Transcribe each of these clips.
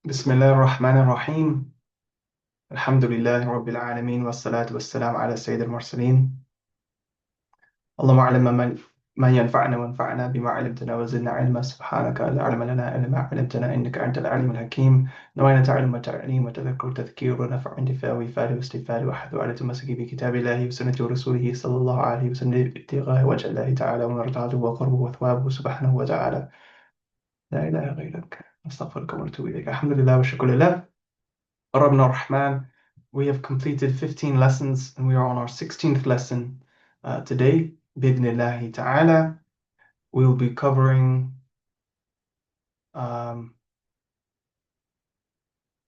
بسم الله الرحمن الرحيم الحمد لله رب العالمين والصلاة والسلام على سيد المرسلين اللهم علم ما ينفعنا وانفعنا بما علمتنا وزدنا علما سبحانك لا علم لنا إلا ما علمتنا إنك أنت العليم الحكيم نوينا تعلم وتعليم وتذكر وتذكير ونفع انتفاع وإفادة واستفادة وحث على تمسك بكتاب الله وسنة رسوله صلى الله عليه وسلم ابتغاء وجه الله تعالى ومرضاته وقربه وثوابه سبحانه وتعالى لا إله غيرك نستغفرك ونتوب إليك الحمد لله والشكر لله قربنا الرحمن. We have completed 15 lessons and we are on our 16th lesson today. Bidnillahi ta'ala. We will be covering.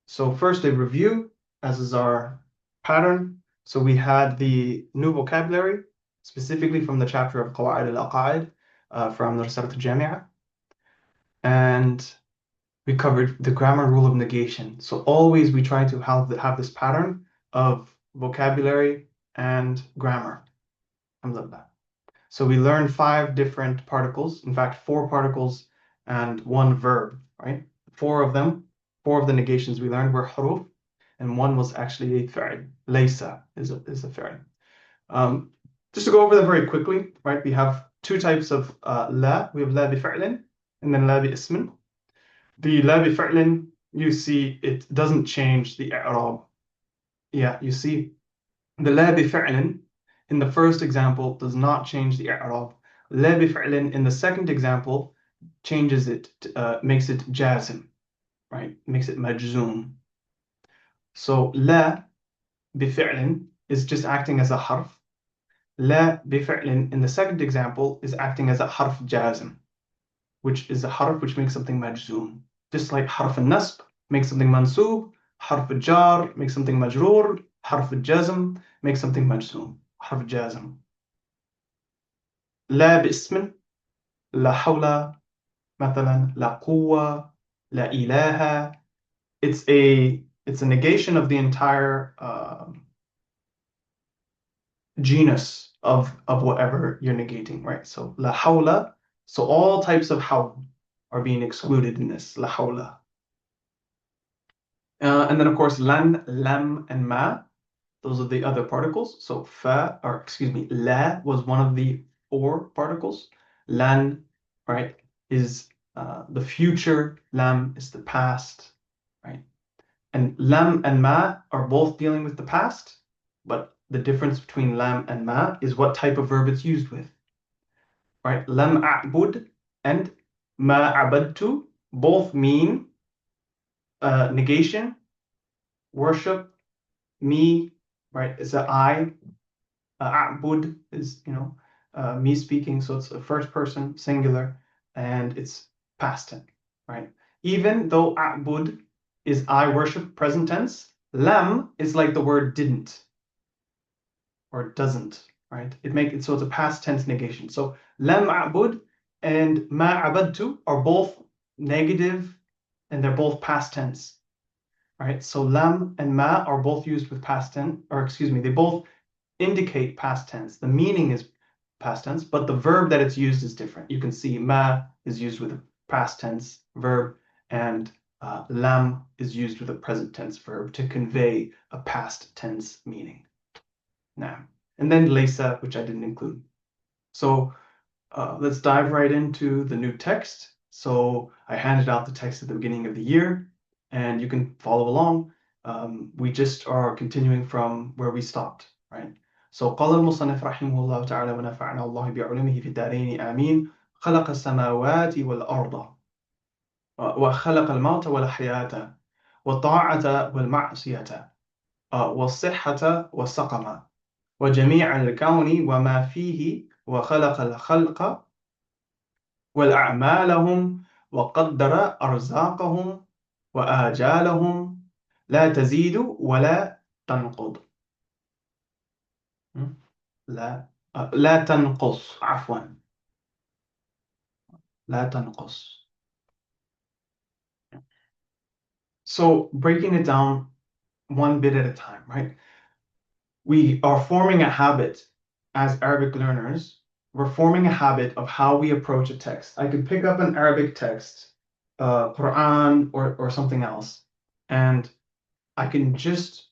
So, first, a review, as is our pattern. So, we had the new vocabulary, specifically from the chapter of Qawa'id al-Aqa'id from the Risalat al-Jami'ah. And we covered the grammar rule of negation. So always we try to have this pattern of vocabulary and grammar. Alhamdulillah. So we learned 5 different particles, in fact, 4 particles and 1 verb, right? 4 of them, 4 of the negations we learned were huruf, and 1 was actually a fi'l. Laysa is a fi'l. Just to go over them very quickly, right? We have 2 types of la. We have la bi fi'lin and then la bi ismin. The la bi fi'lin, you see it doesn't change the i'rab. Yeah, you see the la bi fi'lin in the first example does not change the i'rab. La bi fi'lin in the second example changes it, makes it jazm, right? Makes it majzoom. So la bi fi'lin is just acting as a harf. La bi fi'lin in the second example is acting as a harf jazm, which is a harf which makes something majzoom. Just like harf al-nasb makes something mansoob, harf al-jar makes something majroor, harf al-jazm makes something majzoom, harf al-jazm. لا باسم لا حول مثلا لا قوة لا إله. It's a negation of the entire genus of whatever you're negating, right? So la hawla, so all types of hawl are being excluded in this, la hawla. And then of course lan, lam, and ma, those are the other particles. So fa, or excuse me, la was one of the 4 particles. Lan, right, is the future. Lam is the past, right? And lam and ma are both dealing with the past, but the difference between lam and ma is what type of verb it's used with, right? Lam a'bud and ma abadtu both mean negation, worship, me, right? It's a I. A'bud is, me speaking, so it's a first person singular and it's past tense, right? Even though a'bud is I worship present tense, lam is like the word didn't or doesn't, right? So it's a past tense negation. So lam a'bud and ma abadtu are both negative and they're both past tense, right? So lam and ma are both used with past tense, or excuse me, they both indicate past tense. The meaning is past tense, but the verb that it's used is different. You can see ma is used with a past tense verb and lam is used with a present tense verb to convey a past tense meaning. Now, and then laysa, which I didn't include. So let's dive right into the new text. So I handed out the text at the beginning of the year, and you can follow along. We just are continuing from where we stopped, right? So قال المصنف رحمه الله تعالى ونفعنا الله بعلومه في الدارين آمين خلق السماوات والأرض وخلق الموت والحياة والطاعة والمعصية والصحة والسقم وجميع الكون وما فيه وخلق الخلق والأعمالهم وقدر أرزاقهم وآجالهم لا تزيد ولا تنقض. لا تنقص عفوا لا تنقص. So breaking it down one bit at a time, right? We are forming a habit as Arabic learners. We're forming a habit of how we approach a text. I could pick up an Arabic text, Quran or something else, and I can just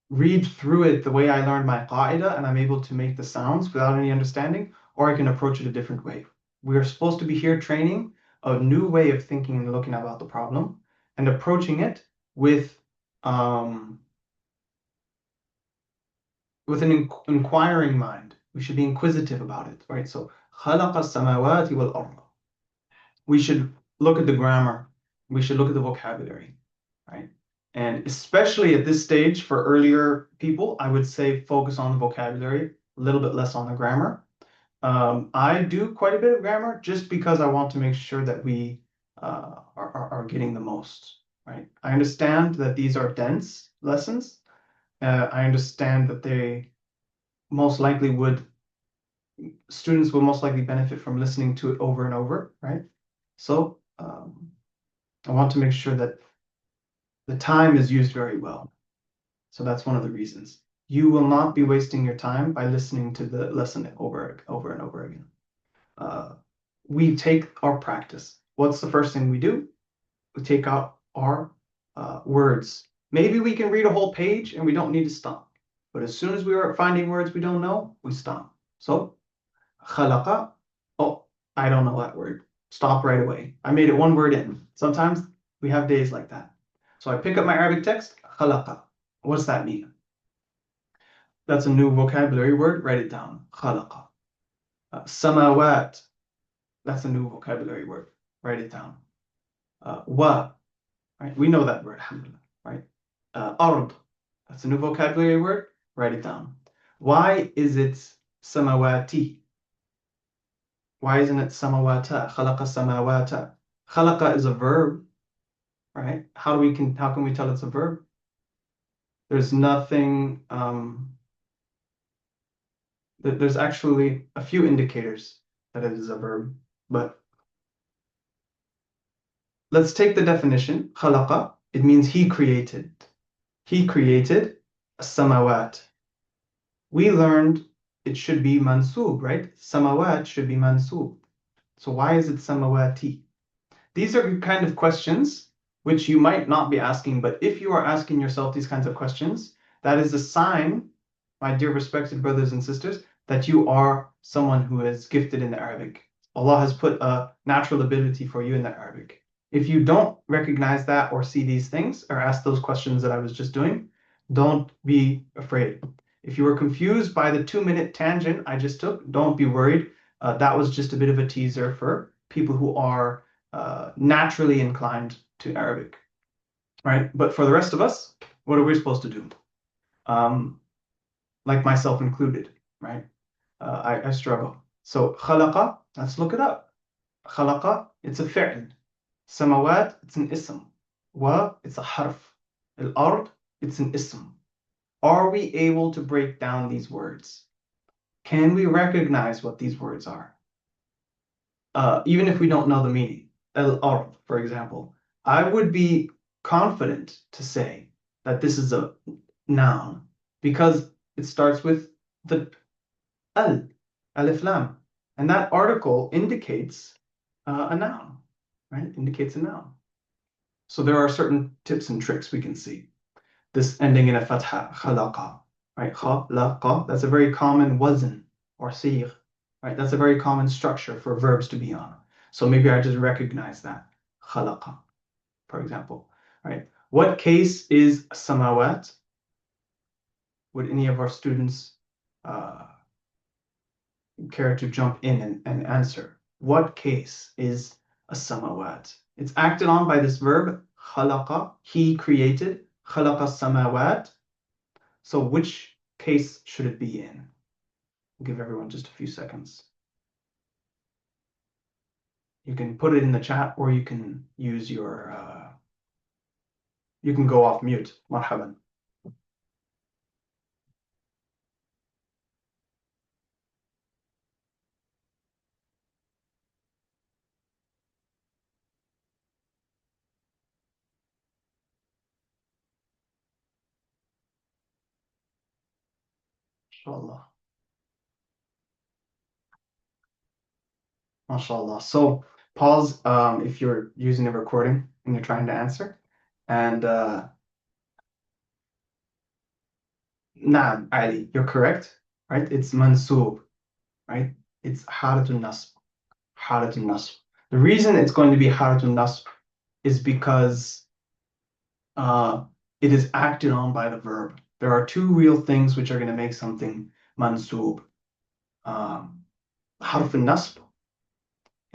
read through it the way I learned my qaida and I'm able to make the sounds without any understanding, or I can approach it a different way. We are supposed to be here training a new way of thinking and looking about the problem and approaching it um, with an inquiring mind. We should be inquisitive about it, right? So, خَلَقَ السَّمَاوَاتِ وَالْأَرْضَ. We should look at the grammar. We should look at the vocabulary, right? And especially at this stage for earlier people, I would say focus on the vocabulary, a little bit less on the grammar. I do quite a bit of grammar just because I want to make sure that we are getting the most, right? I understand that these are dense lessons. I understand that students will most likely benefit from listening to it over and over, right? So I want to make sure that the time is used very well. So that's one of the reasons. You will not be wasting your time by listening to the lesson over and over again. We take our practice. What's the first thing we do? We take out our words. Maybe we can read a whole page and we don't need to stop. But as soon as we are finding words we don't know, we stop. So, khalaqa. Oh, I don't know that word. Stop right away. I made it one word in. Sometimes we have days like that. So I pick up my Arabic text, khalaqa. What does that mean? That's a new vocabulary word. Write it down. Khalaqa. Samawat. That's a new vocabulary word. Write it down. Wa. Right? We know that word, alhamdulillah. Right? Ard. That's a new vocabulary word. Write it down. Why is it samawati? Why isn't it samawata? Khalaqa samawata. Khalaqa is a verb, right? How can we tell it's a verb? There's nothing. There's actually a few indicators that it is a verb, but let's take the definition. Khalaqa. It means he created. He created samawat. We learned it should be mansub, right? Samawat should be mansub. So why is it samawati? These are kind of questions which you might not be asking, but if you are asking yourself these kinds of questions, that is a sign, my dear respected brothers and sisters, that you are someone who is gifted in the Arabic. Allah has put a natural ability for you in the Arabic. If you don't recognize that or see these things or ask those questions that I was just doing, don't be afraid. If you were confused by the 2-minute tangent I just took, don't be worried. That was just a bit of a teaser for people who are naturally inclined to Arabic, right? But for the rest of us, what are we supposed to do? Like myself included, right? I struggle. So khalaqa, let's look it up. Khalaqa, it's a fi'l. Samawat, it's an ism. Wa, it's a harf. Al-ard, it's an ism. Are we able to break down these words? Can we recognize what these words are? Even if we don't know the meaning. Al-ard, for example. I would be confident to say that this is a noun because it starts with the alif lam. And that article indicates a noun, right? Indicates a noun. So there are certain tips and tricks we can see. This ending in a fatha, khalaqa, right? Khalaqa, that's a very common wazn or sigh, right? That's a very common structure for verbs to be on. So maybe I just recognize that. Khalaqa, for example, right? What case is samawat? Would any of our students care to jump in and answer? What case is a samawat? It's acted on by this verb, khalaqa, he created, khalaqa samawat. So which case should it be in? I'll give everyone just a few seconds. You can put it in the chat or you can use you can go off mute. Marhaban. Inshallah. MashaAllah. So pause if you're using a recording and you're trying to answer. And nah, Ali, you're correct, right? It's mansub, right? It's halatun nasb, halatun nasb. The reason it's going to be halatun nasb is because uh, it is acted on by the verb. There are two real things which are going to make something mansub. Harf nasb,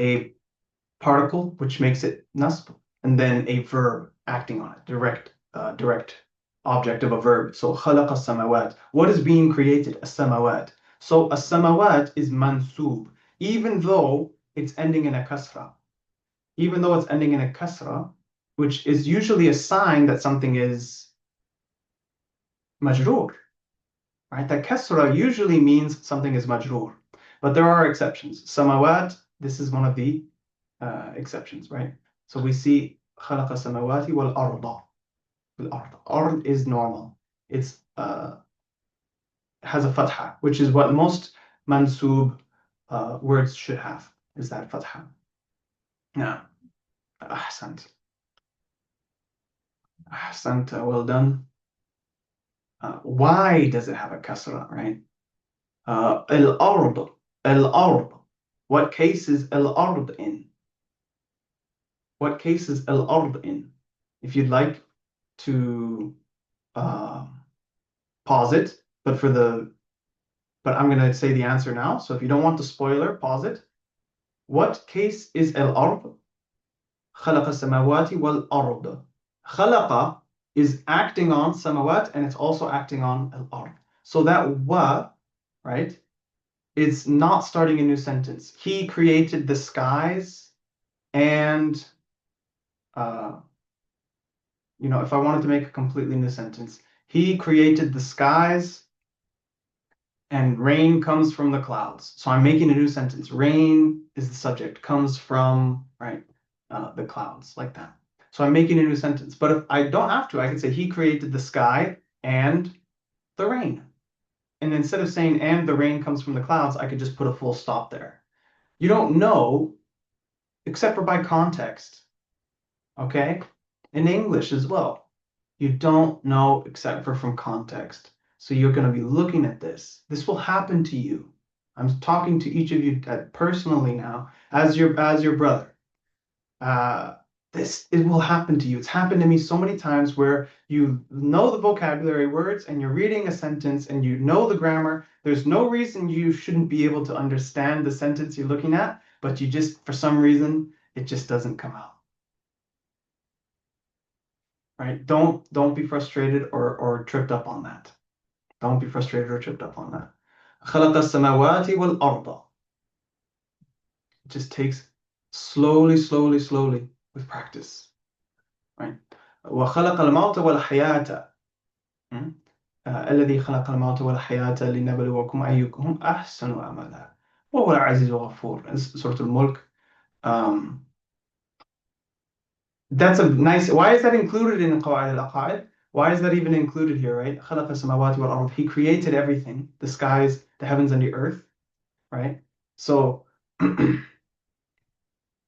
a particle which makes it nasb, and then a verb acting on it, direct object of a verb. So خلق السماوات. What is being created? السماوات. So السماوات is mansub, even though it's ending in a kasra. Even though it's ending in a kasra, which is usually a sign that something is majroor, right? That kasra usually means something is majroor, but there are exceptions. Samawat, this is one of the exceptions, right? So we see خلق السماوات والأرض. الأرض. Ard is normal. It's has a fatha, which is what most mansub words should have, is that fatha. Now, أحسنت. أحسنت, well done. Why does it have a kasra, right? الأرض. الأرض. What case is الأرض in? What case is الأرض in? If you'd like to pause it, but I'm gonna say the answer now. So if you don't want the spoiler, pause it. What case is الأرض? خلق السماوات والأرض. خلق is acting on samawat and it's also acting on الأرض. So that wa, right, is not starting a new sentence. He created the skies and if I wanted to make a completely new sentence, he created the skies and rain comes from the clouds. So I'm making a new sentence. Rain is the subject, comes from, right, the clouds, like that. So I'm making a new sentence. But if I don't have to, I could say he created the sky and the rain. And instead of saying and the rain comes from the clouds, I could just put a full stop there. You don't know except for by context. Okay? In English as well. You don't know except for from context. So you're going to be looking at this. This will happen to you. I'm talking to each of you personally now as your brother. It will happen to you. It's happened to me so many times where you know the vocabulary words and you're reading a sentence and you know the grammar. There's no reason you shouldn't be able to understand the sentence you're looking at, but you just, for some reason, it just doesn't come out. Right? Don't be frustrated or tripped up on that. Don't be frustrated or tripped up on that. خلق السماوات والأرض. It just takes slowly, slowly, slowly with practice. Right? وخلق الموت والحياة. الذي خلق الموت والحياة لنبلوكم أيكم أحسن عملا وهو العزيز الغفور. Surah Al-Mulk. That's a nice. Why is that included in Qawaid al-Aqaid? Why is that even included here, right? خلق السماوات والأرض. He created everything, the skies, the heavens, and the earth, right? So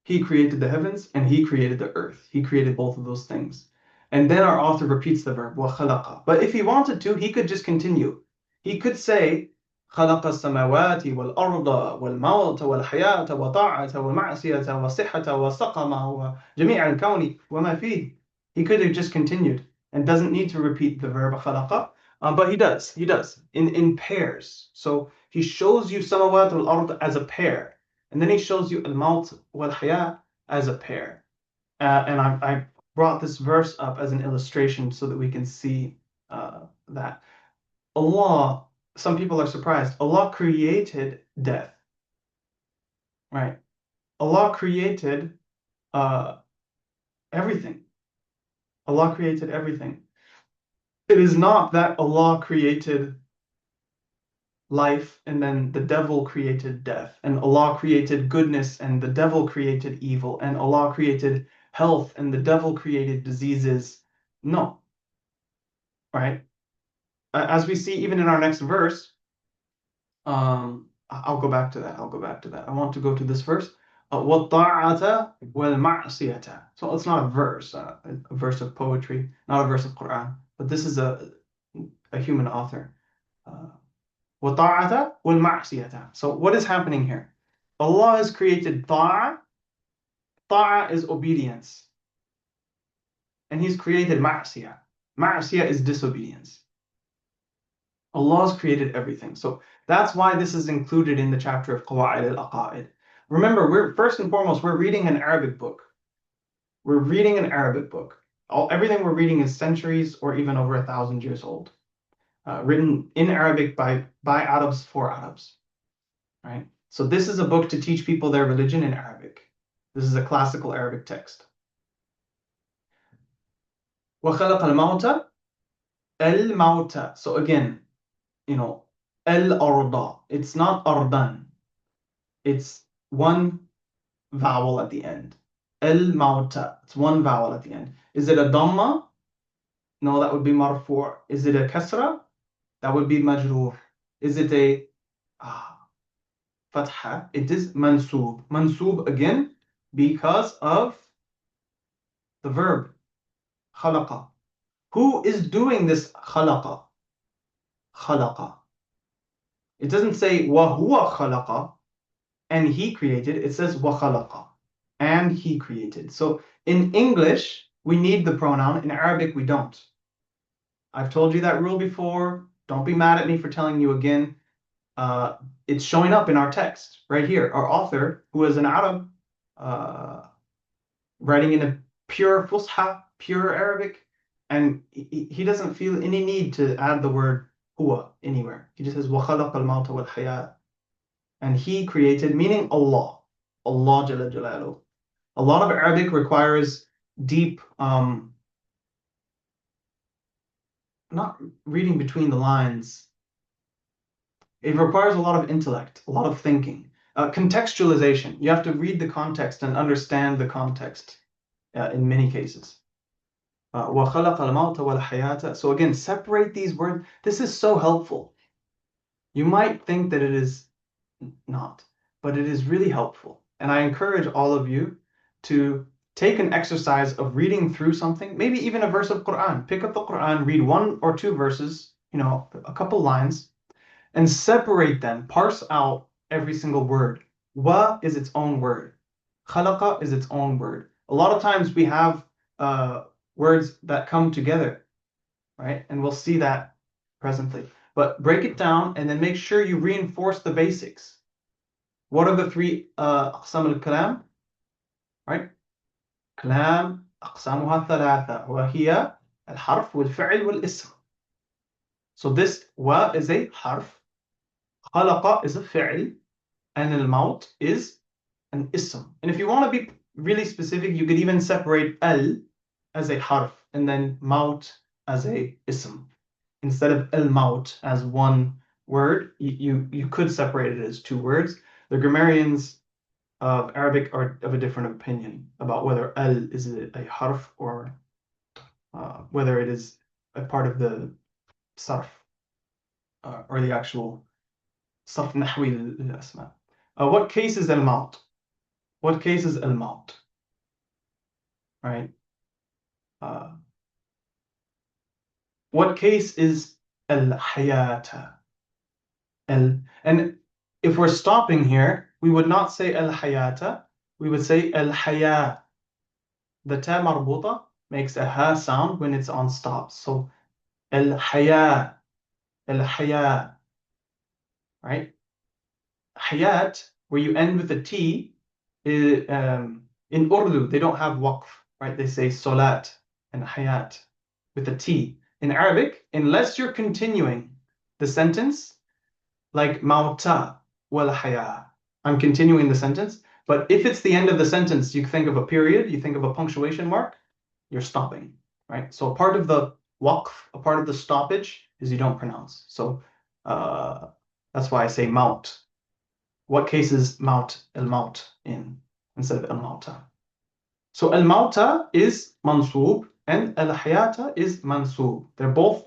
he created the heavens and he created the earth. He created both of those things. And then our author repeats the verb, وَخَلَقَ. But if he wanted to, he could just continue. He could say, خَلَقَ السَّمَاوَاتِ وَالْأَرْضَ وَالْمَوْتَ وَالْحَيَاةَ وَطَاعَةَ وَالْمَعْصِيَةَ وَالصِّحَّةَ وَالسَّقَمَ وَجَمِيعَ الْكَوْنِ وَمَا فِيهِ. He could have just continued and doesn't need to repeat the verb خَلَقَ. But he does. He does in pairs. So he shows you samawat wal-ard as a pair. And then he shows you al-maut wal-haya as a pair. And I brought this verse up as an illustration so that we can see that Allah, some people are surprised, Allah created death, right? Allah created everything. Allah created everything. It is not that Allah created life and then the devil created death, and Allah created goodness and the devil created evil, and Allah created health and the devil created diseases. No, right? As we see even in our next verse, I'll go back to that. I want to go to this verse. وَالطَّاعَةَ وَالْمَعْصِيَةَ. So it's not a verse of poetry, not a verse of Quran, but this is a human author. وَالطَّاعَةَ وَالْمَعْصِيَةَ. So what is happening here? Allah has created ta'a. Ta'a is obedience. And He's created ma'siyah. Ma'siyah is disobedience. Allah has created everything. So that's why this is included in the chapter of Qawa'id al-Aqa'id. Remember, we're first and foremost, we're reading an Arabic book. We're reading an Arabic book. Everything we're reading is centuries or even over 1,000 years old. Written in Arabic by Arabs for Arabs. Right? So this is a book to teach people their religion in Arabic. This is a classical Arabic text. وَخَلَقَ الْمَوْتَ الْمَوْتَ. So again, al-arda. It's not ardan. It's one vowel at the end. Al-mauta. It's one vowel at the end. Is it a dhamma? No, that would be marfu'. Is it a kasra? That would be majroor. Is it a fatha? It is mansoob. Mansoob again because of the verb khalaqa. Who is doing this khalaqa? Khalaqa. It doesn't say wa huwa khalaqa and he created. It says wa khalaqa and he created. So in English, we need the pronoun. In Arabic, we don't. I've told you that rule before. Don't be mad at me for telling you again. It's showing up in our text right here. Our author, who is an Arab, writing in a pure Fusha, pure Arabic, and he doesn't feel any need to add the word huwa anywhere. He just says وَخَلَقَ الْمَوْتَ وَالْحَيَاةَ. And he created, meaning Allah. Allah Jalla Jalaluhu. A lot of Arabic requires deep, not reading between the lines. It requires a lot of intellect, a lot of thinking. Contextualization. You have to read the context and understand the context in many cases. وَخَلَقَ الْمَوْتَ وَالْحَيَاةَ. So again, separate these words. This is so helpful. You might think that it is not, but it is really helpful. And I encourage all of you to take an exercise of reading through something, maybe even a verse of Quran. Pick up the Quran, read 1 or 2 verses, a couple lines, and separate them, parse out every single word. Wa is its own word. Khalaqa is its own word. A lot of times we have words that come together, right? And we'll see that presently. But break it down and then make sure you reinforce the basics. What are the 3 أقسام الكلام? Right? كلام أقسامها 3 وهي الحرف والفعل والاسم. So this wa is a harf, khalaqa is a fi'l, and al-maut is an ism. And if you want to be really specific, you could even separate al as a harf and then maut as a ism. Instead of al-maut as one word, you could separate it as 2 words. The grammarians of Arabic are of a different opinion about whether al is a harf or whether it is a part of the sarf or the actual sarf nahwi lil-asma. What case is al-maut? What case is al-maut? Right? What case is al-hayata? And if we're stopping here, we would not say al-hayata, we would say al-haya. The ta marbuta makes a ha sound when it's on stop. So al-haya, al-haya, right? Hayat, where you end with a T, is, in Urdu, they don't have waqf, right? They say salat and hayat with a T. In Arabic, unless you're continuing the sentence, like mauta wal haya, I'm continuing the sentence. But if it's the end of the sentence, you think of a period, you think of a punctuation mark, you're stopping, right? So a part of the waqf, a part of the stoppage is you don't pronounce. So that's why I say maut. What case is maut, al-maut in instead of al-mauta? So al-mauta is mansoob and al-hayata is mansoob. They're both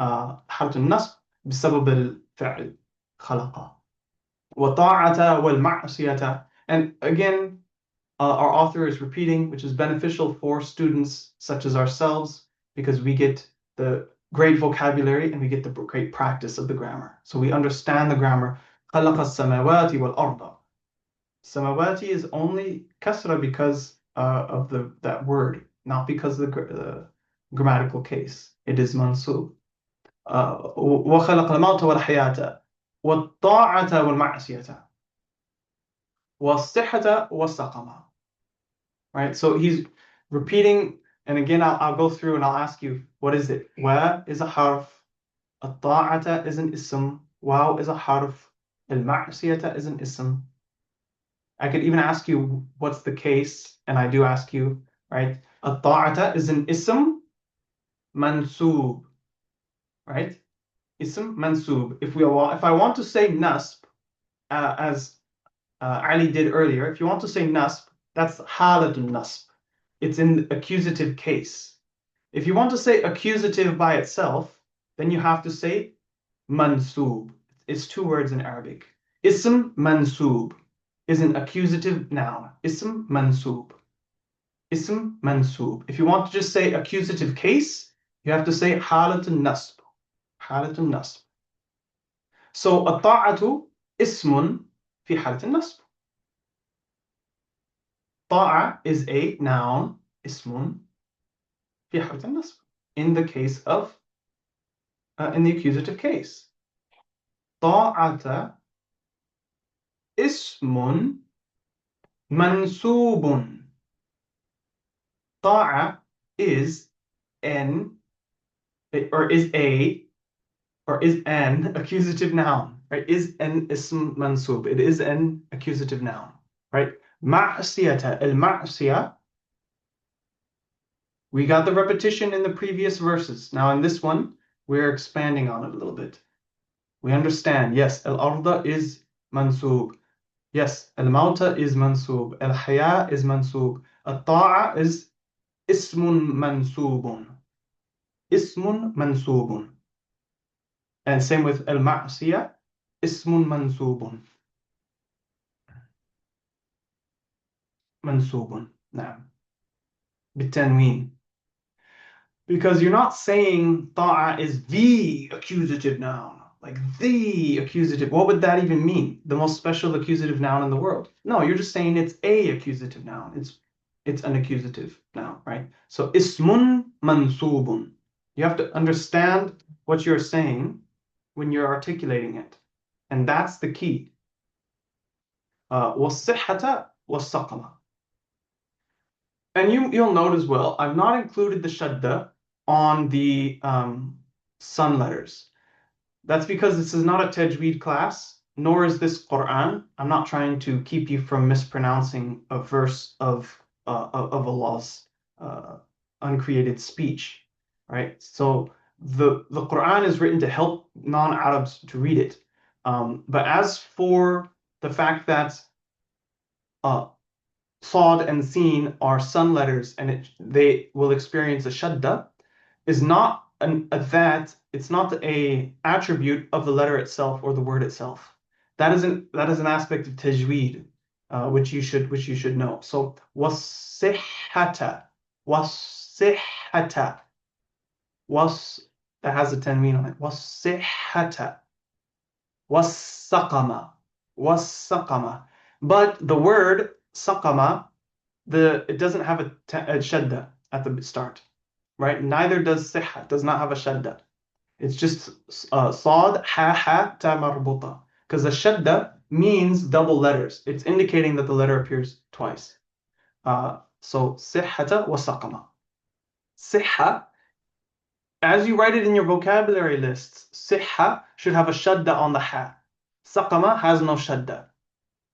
حرف النصب بسبب الفعل خلق. وطاعة والمعصية. And again, our author is repeating, which is beneficial for students such as ourselves because we get the great vocabulary and we get the great practice of the grammar. So we understand the grammar. خلق السماوات والأرض. Samawati is only kasra because of that word, not because of the grammatical case. It is mansub. وخلق الموت والحياة والطاعة والمعصية والصحة والسقم. Right? So he's repeating, and again, I'll go through and I'll ask you, what is it? Wa is a harf, الطاعة is an ism, waw is a harf, المعصية is an ism. I could even ask you what's the case, and I do ask you, right? الطاعة is an ism mansub, right? Ism mansub. If I want to say nasb, as Ali did earlier, if you want to say nasb, that's halatun nasb. It's in the accusative case. If you want to say accusative by itself, then you have to say mansub. It's two words in Arabic. Ism mansub is an accusative noun. Ism mansub. Ism mansub. If you want to just say accusative case, you have to say halatun nasb. Halatun nasb. So الطاعة اسم في حالة النصب. طاعة is a noun, اسم في حالة النصب. In the case of, in the accusative case. طاعة اسم منسوب. طاعة is an, or is a, or is an accusative noun, right? Is an ism mansub. It is an accusative noun, right? معصية, المعصية. We got the repetition in the previous verses. Now in this one, we're expanding on it a little bit. We understand, yes, al-arda is mansub. Yes, al-mauta is mansub. Al-haya is mansub. Al-ta'a is ismun mansubun. Ismun mansubun. And same with al-ma'siyah, ismun mansubun. Mansubun. Naam. Bitanween. Because you're not saying ta'a is the accusative noun. Like the accusative. What would that even mean? The most special accusative noun in the world. No, you're just saying it's a accusative noun. It's an accusative noun, right? So ismun mansubun. You have to understand what you're saying when you're articulating it. And that's the key. وَالصِّحَّةَ وَالسَّقَمَ. And you'll note as well, I've not included the shadda on the sun letters. That's because this is not a tajweed class, nor is this Quran. I'm not trying to keep you from mispronouncing a verse of Allah's uncreated speech, right? So the Quran is written to help non-Arabs to read it. But as for the fact that Sad and Sin are sun letters and they will experience a shadda, is not it's not a attribute of the letter itself or the word itself. That is an aspect of tajweed, which you should know. So wasihhata, wasihhata, that has a tanween on it. Wasihhata, wasaqama, wasaqama. But the word saqama, it doesn't have a shadda at the start, right? Neither does sihha, does not have a shadda. It's just sad, ha, ta marbuta. Because the shadda means double letters. It's indicating that the letter appears twice. So sihhata wa saqama. Sihha, as you write it in your vocabulary lists, sihha should have a shadda on the ha. Saqama has no shadda,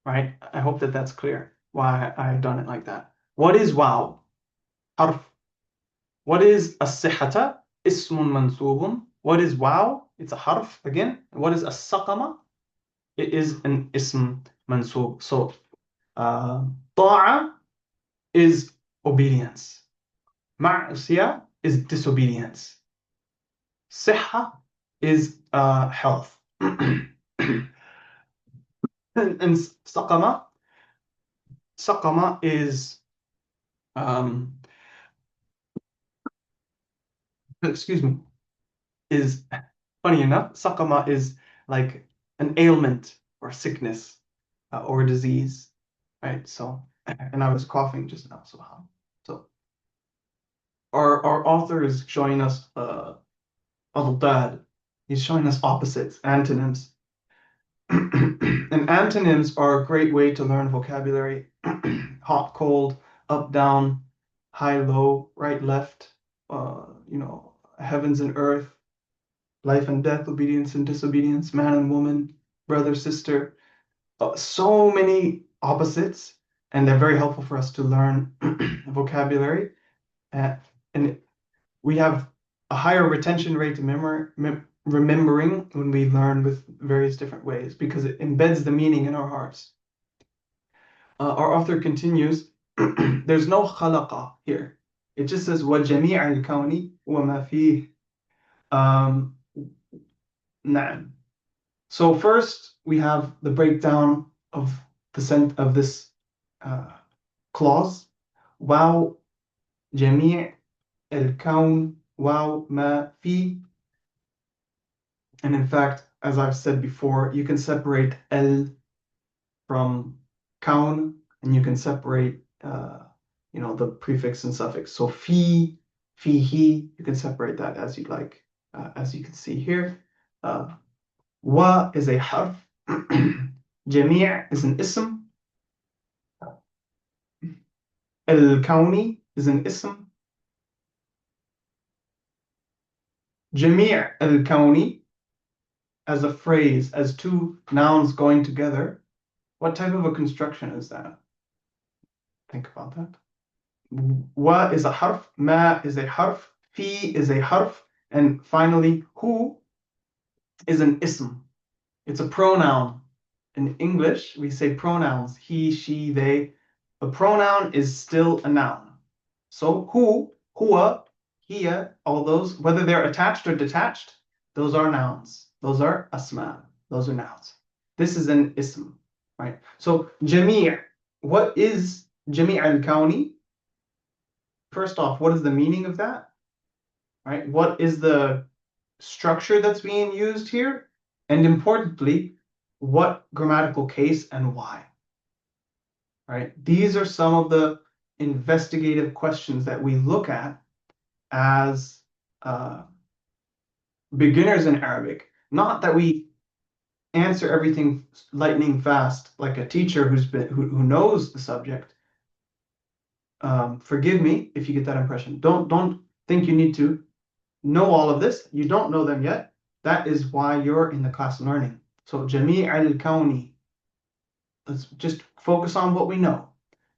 right? I hope that that's clear why I've done it like that. What is waw? Harf. What is as-sihhata? Ismun mansubun. What is waw? It's a harf again. What is as-saqama? It is an ism mansub. So ta'a is obedience. Ma'siyah is disobedience. Sihha is health. And saqama Saqama is, excuse me, is funny enough, Saqama is like an ailment or sickness or disease, right? So, and I was coughing just now, so our author is showing us al-dad. He's showing us opposites, antonyms. And antonyms are a great way to learn vocabulary. Hot, cold, up, down, high, low, right, left, heavens and earth, life and death, obedience and disobedience, man and woman, brother, sister. So many opposites, and they're very helpful for us to learn vocabulary. And we have a higher retention rate to remembering when we learn with various different ways because it embeds the meaning in our hearts. Our author continues, there's no khalaqa here. It just says وَجَمِيعَ الْكَوْنِ وَمَا فِيهِ. نعم. So first we have the breakdown of this clause. واو جميع الكون واو ما فيه. And in fact, as I've said before, you can separate el from kaun, and you can separate the prefix and suffix. So fi, fihi, you can separate that as you'd like, as you can see here. Wa is a harf. Jami' is an ism. Al-Kawni is an ism. Jami' al-Kawni as a phrase, as two nouns going together. What type of a construction is that? Think about that. Wa is a harf, ma is a harf, fi is a harf, and finally, hu is an ism. It's a pronoun. In English, we say pronouns, he, she, they. A pronoun is still a noun. So hu, huwa, hiya, all those, whether they're attached or detached, those are nouns. Those are asma. Those are nouns. This is an ism, right? So jami', what is jami' al-kawni? First off, what is the meaning of that? Right? What is the structure that's being used here? And importantly, what grammatical case and why? Right? These are some of the investigative questions that we look at as beginners in Arabic. Not that we answer everything lightning fast like a teacher who knows the subject. Forgive me if you get that impression. Don't think you need to know all of this. You don't know them yet. That is why you're in the class learning. So Jami' al-Kawni. Let's just focus on what we know.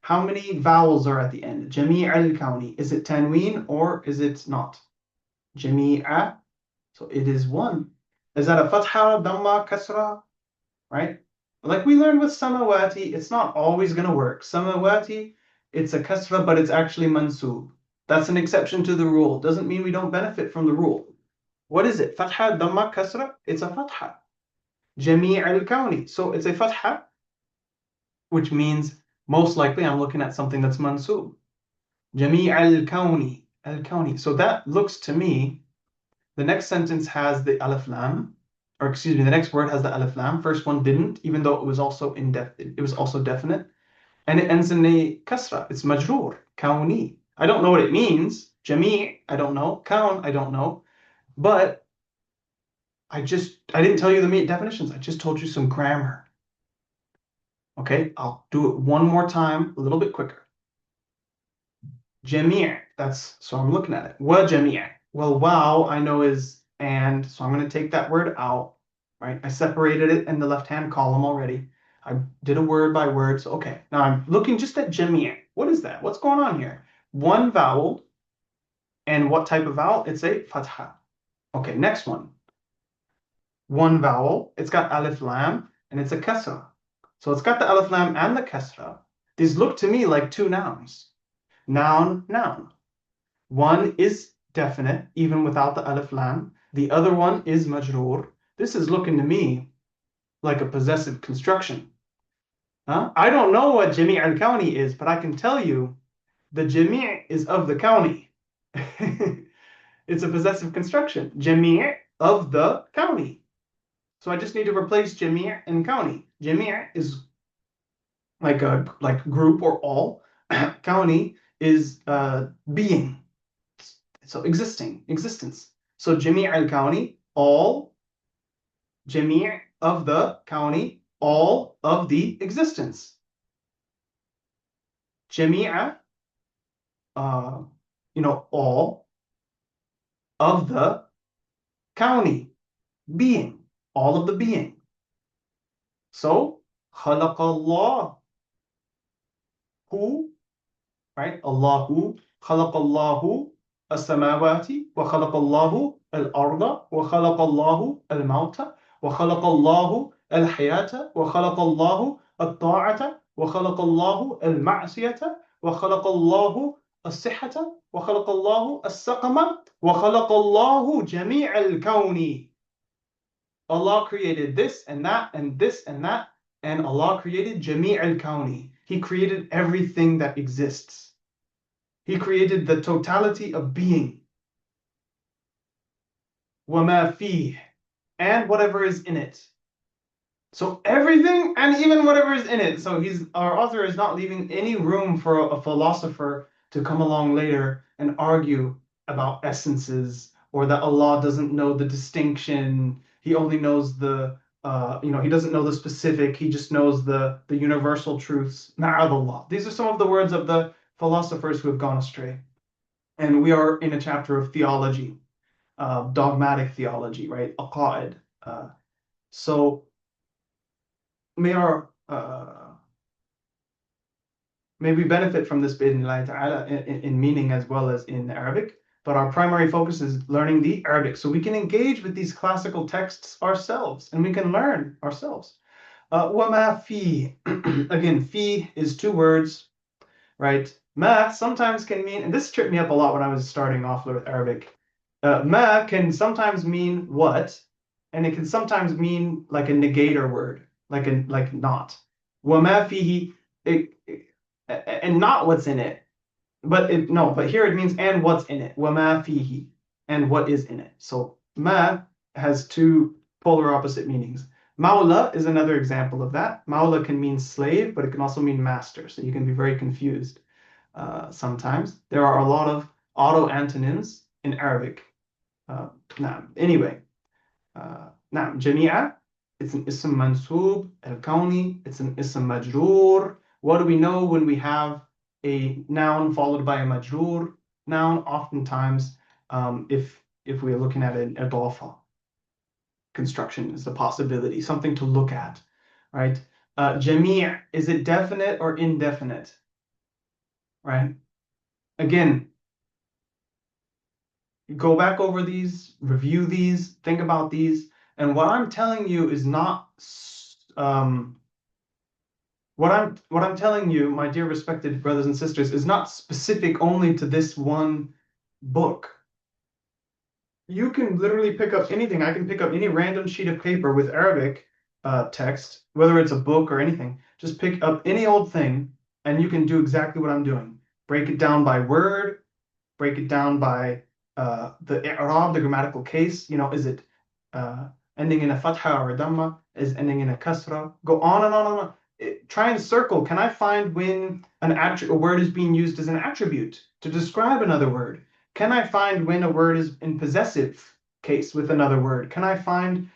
How many vowels are at the end? Jami' al-Kawni. Is it tanween or is it not? Jami'a. So it is one. Is that a fatha, dhamma, kasra? Right? Like we learned with samawati, it's not always going to work. Samawati, it's a kasra, but it's actually mansub. That's an exception to the rule. Doesn't mean we don't benefit from the rule. What is it? Fatha, dhamma, kasra? It's a fatha. Jami' al-Kawni. So it's a fatha, which means most likely I'm looking at something that's mansub. Jami' al-Kawni. Al-Kawni. So that looks to me, the next sentence has the alif lam, or excuse me, the next word has the alif lam. First one didn't, even though it was also definite. And it ends in a kasra. It's majroor, kawni. I don't know what it means. Jami', I don't know. Kawn, I don't know. But I didn't tell you the definitions. I just told you some grammar. Okay, I'll do it one more time, a little bit quicker. Jami', so I'm looking at it. Wa jami'. Well, wow, I know is and, so I'm going to take that word out, right? I separated it in the left-hand column already. I did a word by word, so okay. Now I'm looking just at jami'. What is that? What's going on here? One vowel, and what type of vowel? It's a fatha. Okay, next one. One vowel, it's got alif lam, and it's a kasra. So it's got the alif lam and the kasra. These look to me like two nouns. Noun, noun. One is definite, even without the alif lam. The other one is majroor. This is looking to me like a possessive construction. Huh? I don't know what jami' al-kawni is, but I can tell you the jami' is of the county. It's a possessive construction. Jami' of the county. So I just need to replace jami' and county. Jami' is like a group or all. County is being. So existence. So jami' al-county, all, jami' of the county, all of the existence. Jami'a, uh, all of the county, being, all of the being. So, خلق الله, who, right? Allahu, خلق الله السماوات وخلق الله الأرض وخلق الله الموت وخلق الله الحياة وخلق الله الطاعة وخلق الله المعصية وخلق الله الصحة وخلق الله السقم وخلق الله جميع الكون. Allah created this and that and this and that, and Allah created Jami' al-Kawni. He created everything that exists. He created the totality of being. وَمَا فِيهِ, and whatever is in it. So everything and even whatever is in it. So our author is not leaving any room for a philosopher to come along later and argue about essences, or that Allah doesn't know the distinction. He only knows he doesn't know the specific. He just knows the universal truths. Ma'adallah. These are some of the words of the philosophers who have gone astray. And we are in a chapter of theology, dogmatic theology, right? Aqa'id. So may our may we benefit from this bi'idhnillah ta'ala in meaning as well as in Arabic. But our primary focus is learning the Arabic, so we can engage with these classical texts ourselves and we can learn ourselves. وَمَا فِي, again, fi is two words, right? Ma sometimes can mean, and this tripped me up a lot when I was starting off with Arabic. Ma can sometimes mean what, and it can sometimes mean like a negator word, like not. وَمَا فِيهِ, and not what's in it. But here it means and what's in it. وَمَا فِيهِ, and what is in it. So ma has two polar opposite meanings. Mawla is another example of that. Mawla can mean slave, but it can also mean master. So you can be very confused sometimes. There are a lot of auto antonyms in Arabic. Anyway, جميعا, it's an ism mansub, al-kawni, it's an ism majroor. What do we know when we have a noun followed by a majroor noun? Oftentimes, if we are looking at an idafa construction, is a possibility, something to look at, right? Jami', is it definite or indefinite, right? Again, go back over these, review these, think about these, and what I'm telling you is not what I'm telling you, my dear respected brothers and sisters, is not specific only to this one book. You can literally pick up anything. I can pick up any random sheet of paper with Arabic text, whether it's a book or anything. Just pick up any old thing, and you can do exactly what I'm doing. Break it down by word, break it down by the i'rab, the grammatical case. Is it ending in a fatha or a dhamma? Is ending in a kasra? Go on and on and on. Try and circle. Can I find when a word is being used as an attribute to describe another word? Can I find when a word is in possessive case with another word? Can I find,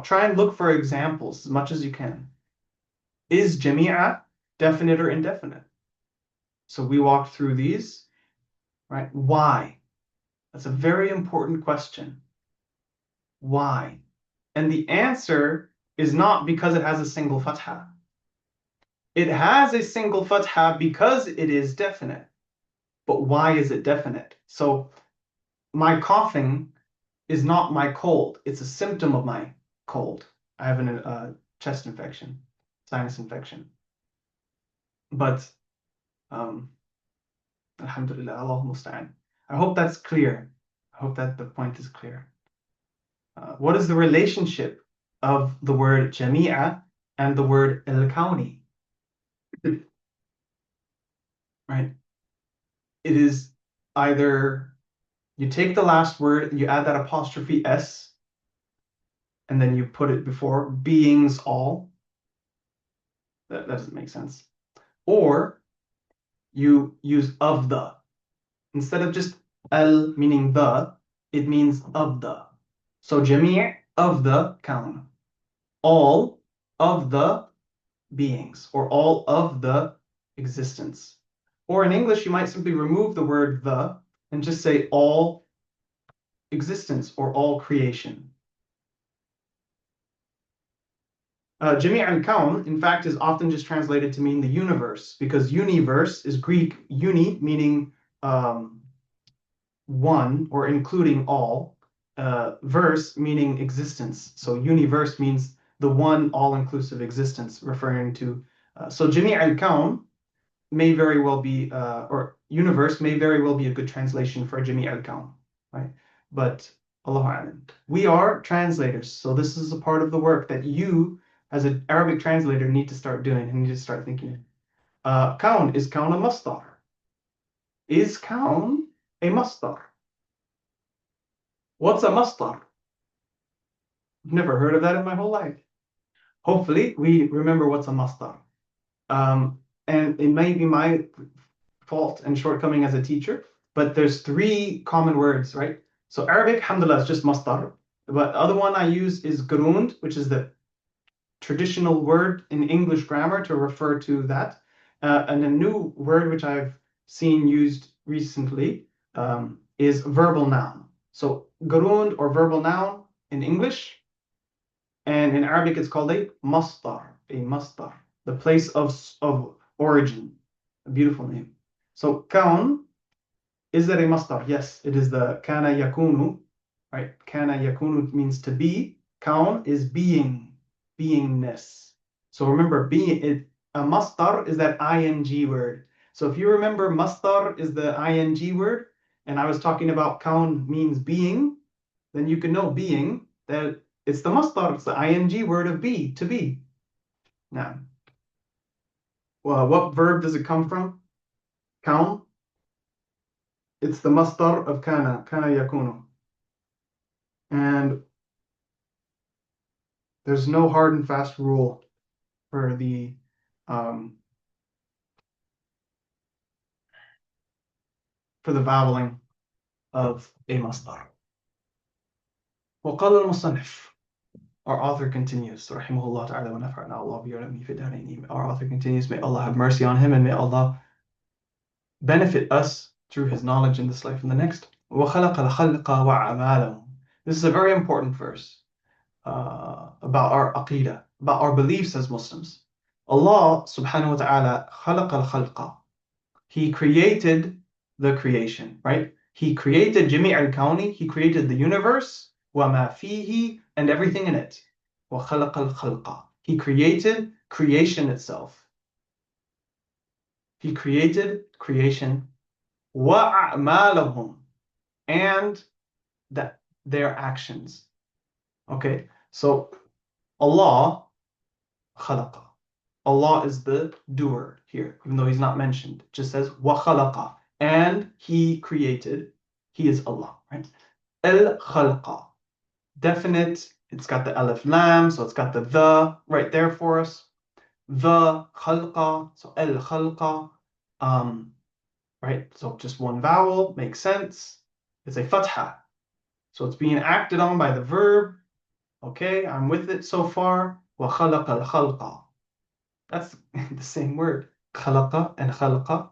try and look for examples as much as you can. Is jami'a definite or indefinite? So we walked through these, right? Why? That's a very important question. Why? And the answer is not because it has a single fatha. It has a single fatha because it is definite. But why is it definite? So my coughing is not my cold. It's a symptom of my cold. I have a chest infection, sinus infection. But alhamdulillah, Allahul musta'an. I hope that's clear. I hope that the point is clear. What is the relationship of the word jami'a and the word al-kawni? right? It is either you take the last word, you add that apostrophe S, and then you put it before beings all. That doesn't make sense. Or you use of the. Instead of just al meaning the, it means of the. So jami' of the kaun. All of the beings, or all of the existence. Or in English, you might simply remove the word the and just say all existence or all creation. Jami' al-kawn, in fact, is often just translated to mean the universe, because universe is Greek uni, meaning one or including all, verse meaning existence. So universe means the one all-inclusive existence, referring to. So Jami' al-kawn may very well be, or universe may very well be a good translation for Jami' al-kawn, right? But Allahu A'lam. We are translators, so this is a part of the work that you, as an Arabic translator, need to start doing and need to start thinking. Kaun, is kaun a masdar? Is kaun a masdar? What's a masdar? Never heard of that in my whole life. Hopefully, we remember what's a masdar. And it may be my fault and shortcoming as a teacher, but there's three common words, right? So Arabic, alhamdulillah, is just masdar. But the other one I use is grund, which is the traditional word in English grammar to refer to that. And a new word which I've seen used recently is verbal noun. So grund or verbal noun in English, and in Arabic it's called a masdar, the place of origin. A beautiful name. So kaun, is that a masdar? Yes, it is the kana yakunu, right? Kana yakunu means to be. Kaun is being, beingness. So remember, a masdar is that ing word. So if you remember, masdar is the ing word, and I was talking about kaun means being, then you can know being, that it's the masdar, it's the ing word of be, to be. Now, well, what verb does it come from? Kaun. It's the masdar of kana yakunu. And there's no hard and fast rule for the voweling of a masdar. وقال المصنف, our author continues, rahimahullah ta'ala wa nafa'ana Allah bi ulamihi fi darain. Our author continues, may Allah have mercy on him and may Allah benefit us through his knowledge in this life and the next. وخلق الخلق وأعمالهم. This is a very important verse about our aqidah, about our beliefs as Muslims. Allah subhanahu wa ta'ala خلق الخلق. He created the creation, right? He created Jami' al-Kawni, he created the universe, وَمَا فِيهِ, and everything in it. وَخَلَقَ الْخَلْقَ. He created creation itself. He created creation. وَأَعْمَالَهُمْ, and that their actions. Okay, so Allah khalaqa. Allah is the doer here, even though he's not mentioned. It just says وَخَلَقَ, and he created. He is Allah, right? El-khalqa, definite. It's got the alif lam, so it's got the right there for us. The khalqa, so el-khalqa, right? So just one vowel makes sense. It's a fatha, so it's being acted on by the verb. Okay, I'm with it so far. وَخَلَقَ الْخَلْقَ. That's the same word, khalaqa and khalaqa.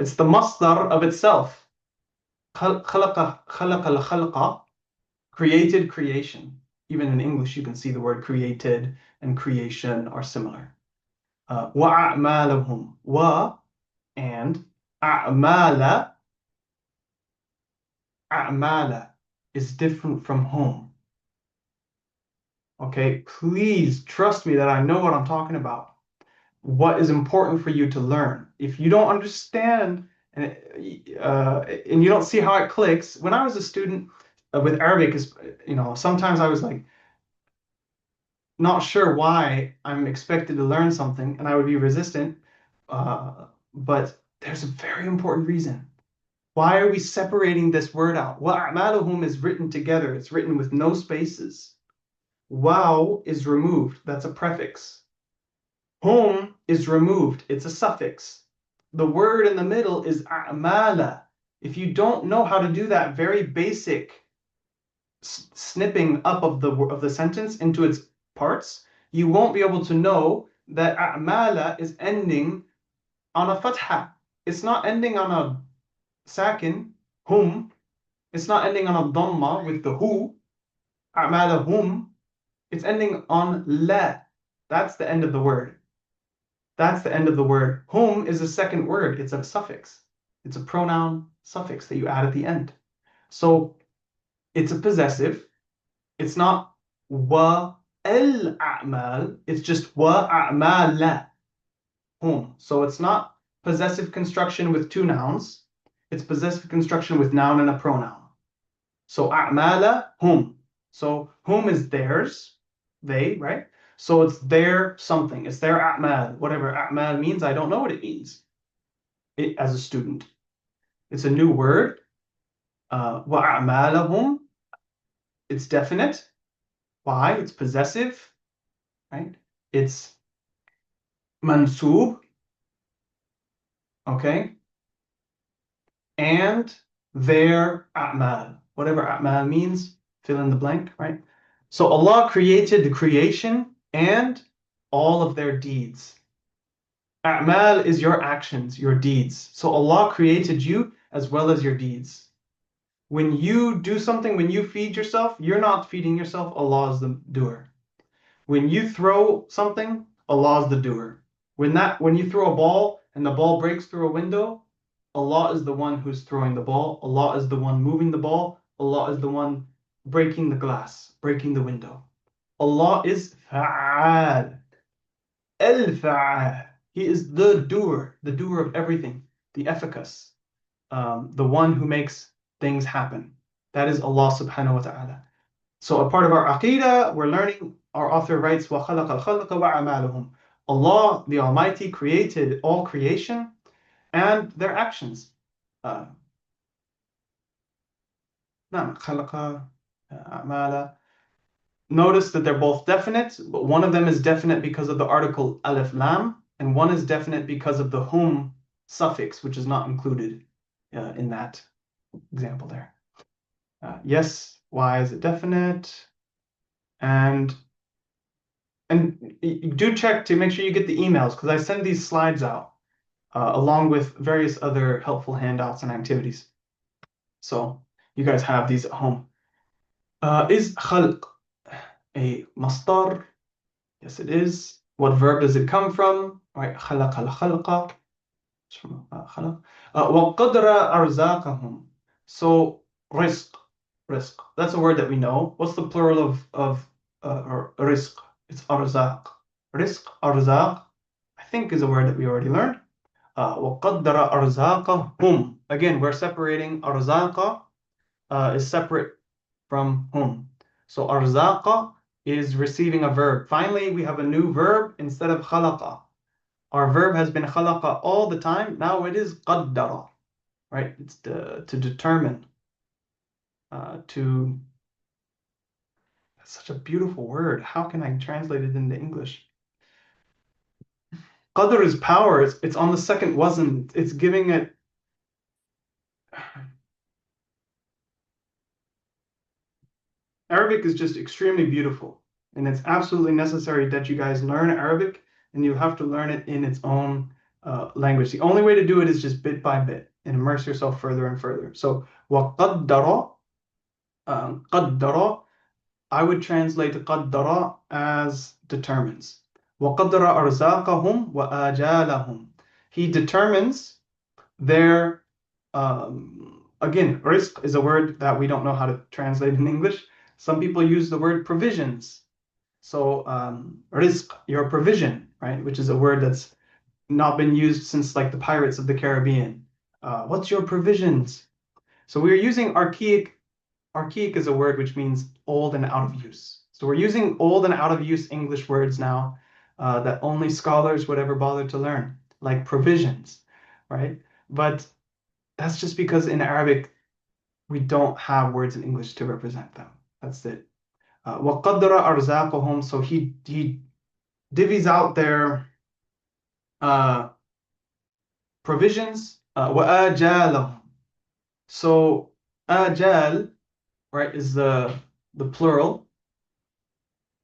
It's the masdar of itself. Khalaqa al-khalqa, created creation. Even in English, you can see the word created and creation are similar. وَأَعْمَالَهُمْ, wa, and a'mala. A'mala is different from whom. Okay, please trust me that I know what I'm talking about. What is important for you to learn. If you don't understand and you don't see how it clicks, when I was a student with Arabic, sometimes I was like not sure why I'm expected to learn something, and I would be resistant. But there's a very important reason. Why are we separating this word out? وَأَعْمَالُهُمْ is written together. It's written with no spaces. Waw is removed. That's a prefix. Hum is removed. It's a suffix. The word in the middle is a'mala. If you don't know how to do that very basic snipping up of the sentence into its parts, you won't be able to know that a'mala is ending on a fatha. It's not ending on a sakin, hum. It's not ending on a dhamma with the hu, a'mala hum. It's ending on la. That's the end of the word. That's the end of the word. Hum is a second word. It's a suffix. It's a pronoun suffix that you add at the end. So it's a possessive. It's not wa el a'mal. It's just wa a'mala hum. So it's not possessive construction with two nouns. It's possessive construction with noun and a pronoun. So a'mala hum. So hum is theirs, they, right? So it's their something. It's their a'mal. Whatever a'mal means, I don't know what it means as a student. It's a new word. وَأَعْمَالَهُمْ. It's definite. Why? It's possessive, right? It's mansub, okay? And their a'mal. Whatever a'mal means, fill in the blank, right? So Allah created the creation and all of their deeds. A'mal is your actions, your deeds. So Allah created you as well as your deeds. When you do something, when you feed yourself, you're not feeding yourself, Allah is the doer. When you throw something, Allah is the doer. When you throw a ball and the ball breaks through a window, Allah is the one who's throwing the ball. Allah is the one moving the ball. Allah is the one breaking the glass, breaking the window. Allah is fa'al. El-fa'al. He is the doer of everything, the efficacious, the one who makes things happen. That is Allah subhanahu wa ta'ala. So a part of our aqidah, we're learning, our author writes, وَخَلَقَ الْخَلْقَ وَأَعْمَالُهُم. Allah, the Almighty, created all creation and their actions. خَلَقَ أَعْمَالَ. Notice that they're both definite, but one of them is definite because of the article alif lam, and one is definite because of the hum suffix, which is not included in that example there. Yes, why is it definite? And do check to make sure you get the emails, because I send these slides out along with various other helpful handouts and activities. So you guys have these at home. Is khalq a masdar? Yes, it is. What verb does it come from? Right, خلق الخلق. It's from خلق. وقدر أرزاقهم. So rizq. That's a word that we know. What's the plural of rizq? It's arzaq. Rizq, arzaq, I think is a word that we already learned. وقدر أرزاقهم. Again, we're separating arzaqa is separate from hum. So arzaqa is receiving a verb. Finally, we have a new verb instead of khalaqa. Our verb has been khalaqa all the time. Now it is qaddara, right? It's to determine. That's such a beautiful word. How can I translate it into English? Qadr is power. It's on the second wazn. It's giving it. Arabic is just extremely beautiful, and it's absolutely necessary that you guys learn Arabic, and you have to learn it in its own language. The only way to do it is just bit by bit and immerse yourself further and further. So, وَقَدَّرَ قَدَّرَ, I would translate قَدَّرَ as determines. وَقَدَّرَ أَرْزَاقَهُمْ وَآجَالَهُمْ. He determines their, again, rizq is a word that we don't know how to translate in English. Some people use the word provisions. So rizq, your provision, right? Which is a word that's not been used since like the Pirates of the Caribbean. What's your provisions? So we're using archaic. Archaic is a word which means old and out of use. So we're using old and out of use English words now that only scholars would ever bother to learn. like provisions, right? But that's just because in Arabic we don't have words in English to represent them. That's it. وَقَدَّرَ أَرْزَاقَهُم. So he divvies out their provisions. وَآجَالَهُم. So ajal, right, is the plural,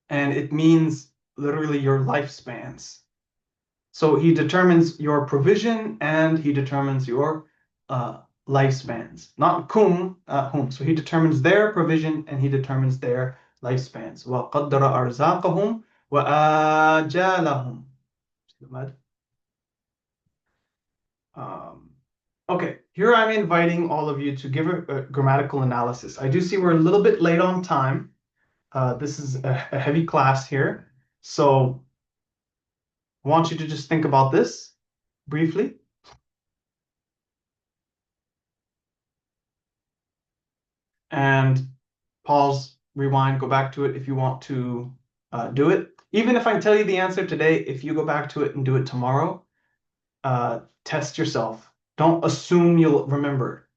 and it means literally your lifespans. So he determines your provision and he determines your lifespans. Not whom. So he determines their provision and he determines their lifespans. وَقَدَّرَ أَرْزَاقَهُم وَآجَالَهُم. Okay, here I'm inviting all of you to give a grammatical analysis. I do see we're a little bit late on time. This is a heavy class here. So I want you to just think about this briefly. And pause, rewind, go back to it if you want to do it. Even if I tell you the answer today, if you go back to it and do it tomorrow, test yourself. Don't assume you'll remember.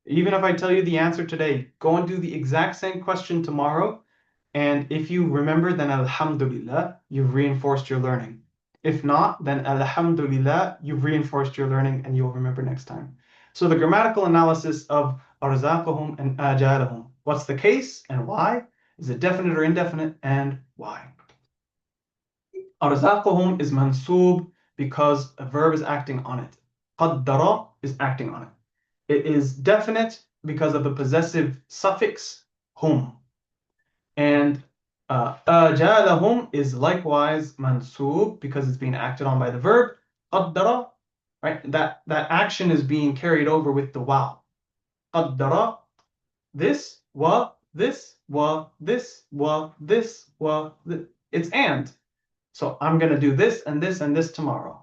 Even if I tell you the answer today, go and do the exact same question tomorrow. And if you remember, then alhamdulillah, you've reinforced your learning. If not, then alhamdulillah, you've reinforced your learning and you'll remember next time. So the grammatical analysis of arzaqahum and ajalahum. What's the case and why? Is it definite or indefinite, and why? Arzaqahum is mansub because a verb is acting on it. Qaddara is acting on it. It is definite because of the possessive suffix hum. And ajalahum is likewise mansub because it's being acted on by the verb. Qaddara, right? That action is being carried over with the waw. Qaddara, this, wa, this, wa, this, wa, this, wa, this. It's and. So I'm going to do this and this and this tomorrow.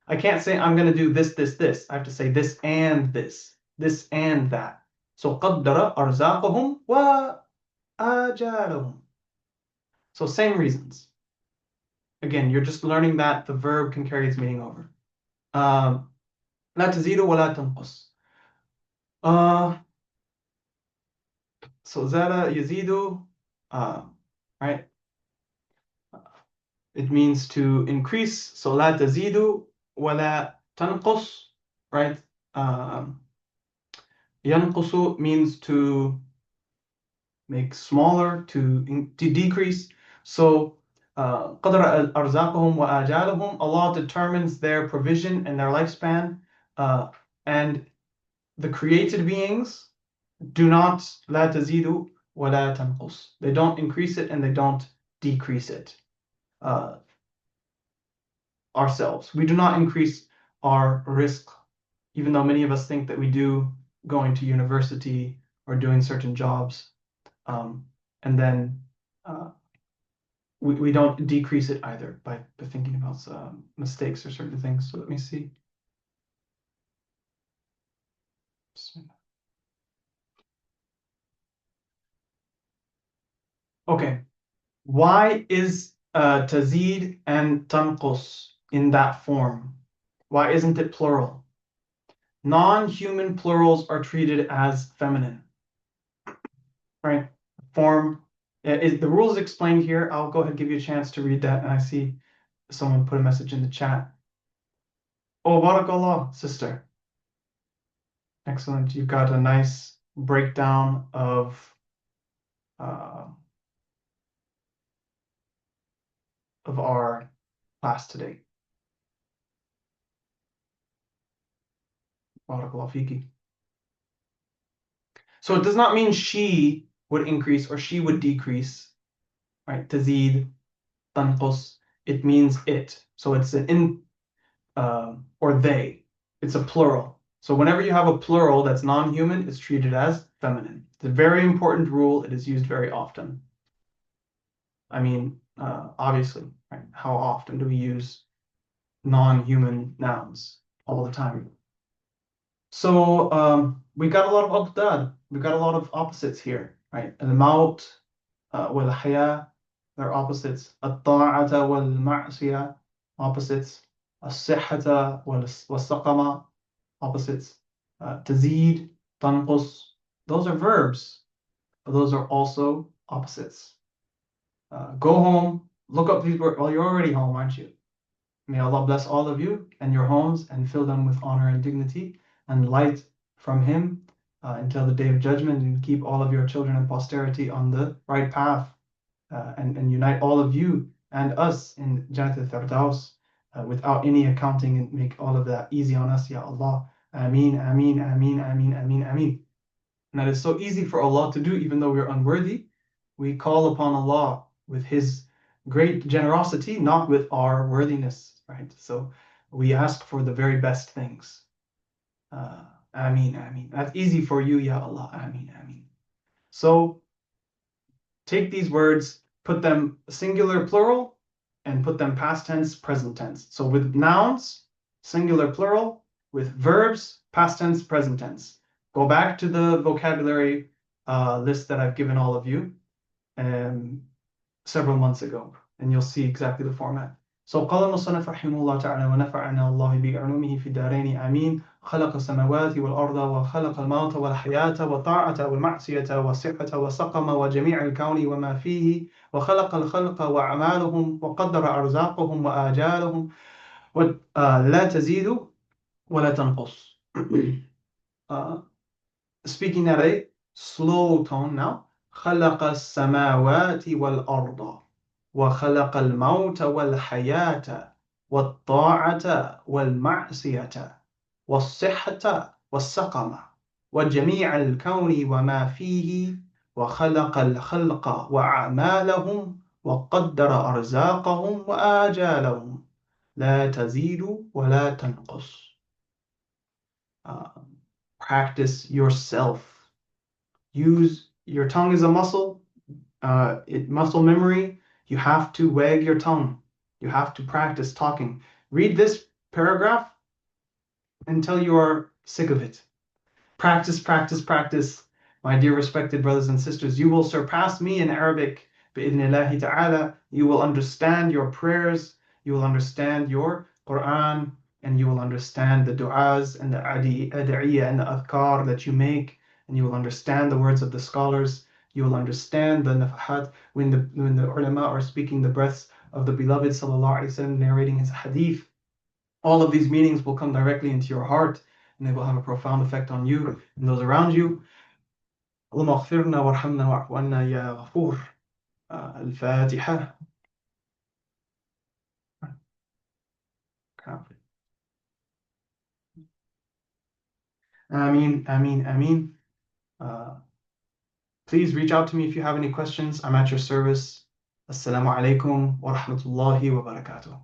I can't say I'm going to do this, this, this. I have to say this and that. So qaddara arzaqahum wa ajalahum. So same reasons. Again, you're just learning that the verb can carry its meaning over. لا تزيد ولا تنقص. So zada yazidu, right? It means to increase. So لا تزيد ولا تنقص, right? ينقص means to make smaller, to decrease. So قدر أرزاقهم وآجالهم, Allah determines their provision and their lifespan, and the created beings do not لا تزيد ولا تنقص. They don't increase it and they don't decrease it. Ourselves, we do not increase our risk, even though many of us think that we do, going to university or doing certain jobs, and then we don't decrease it either by thinking about mistakes or certain things. So let me see. Okay, why is tazid and tanqus in that form? Why isn't it plural? Non-human plurals are treated as feminine, right? Form is the rules explained here. I'll go ahead and give you a chance to read that. And I see someone put a message in the chat. Oh, barakallah, sister. Excellent. You've got a nice breakdown of our class today. Barakallah fiki. So it does not mean she would increase or she would decrease, right? Tazid, tanqus. It means it. So it's an in or they. It's a plural. So whenever you have a plural that's non-human, it's treated as feminine. It's a very important rule. It is used very often. I mean, obviously, right? How often do we use non-human nouns? All the time. So we got a lot of abdad. We got a lot of opposites here, right? Al-maut wal-haya, they're opposites. At-ta'ata wal-ma'siyah, opposites. الصحة والسقم, opposites. تزيد, تنقص, those are verbs, but those are also opposites. Go home, look up these words. Well, you're already home, aren't you? May Allah bless all of you and your homes and fill them with honor and dignity and light from Him until the day of judgment, and keep all of your children and posterity on the right path, and unite all of you and us in Jannat al-Firdaus without any accounting, and make all of that easy on us, Ya Allah. Ameen, ameen, ameen, ameen, ameen, ameen. And that is so easy for Allah to do, even though we're unworthy. We call upon Allah with His great generosity, not with our worthiness, right? So we ask for the very best things. Ameen, ameen. That's easy for you, Ya Allah. Ameen, ameen. So take these words, put them singular, plural, and put them past tense, present tense. So with nouns, singular, plural. With verbs, past tense, present tense. Go back to the vocabulary list that I've given all of you several months ago, and you'll see exactly the format. So قال المصنف رحمه الله تعالى ونفعنا الله بعلومه في الدارين آمين. خلق السماوات والأرض وخلق الموت والحياة والطاعة والمعصية والصحة والسقم وجميع الكون وما فيه وخلق الخلق وأعمالهم وقدر أرزاقهم وآجالهم لا تزيد ولا تنقص. Speaking at a slow tone now. خلق السماوات والأرض وخلق الموت والحياة والطاعة والمعصية والصحة والسقم وجميع الكون وما فيه وخلق الخلق وأعمالهم وقدر أرزاقهم وآجالهم لا تزيد ولا تنقص. Practice yourself. Use your tongue as a muscle. Muscle memory. You have to wag your tongue. You have to practice talking. Read this paragraph until you are sick of it. Practice, practice, practice. My dear respected brothers and sisters, you will surpass me in Arabic. Bi'idhnillahi ta'ala. You will understand your prayers. You will understand your Quran. And you will understand the du'as and the ad'iyah and the adhkar that you make. And you will understand the words of the scholars. You will understand the nafahat when the ulama are speaking the breaths of the beloved sallallahu alaihi wasallam, narrating his hadith. All of these meanings will come directly into your heart, and they will have a profound effect on you and those around you. اللهم اغفرنا وارحمنا واعف عنا يا غفور. الفاتحة. Ameen, ameen, ameen. Please reach out to me if you have any questions. I'm at your service. Assalamu alaikum wa rahmatullahi wa barakatuh.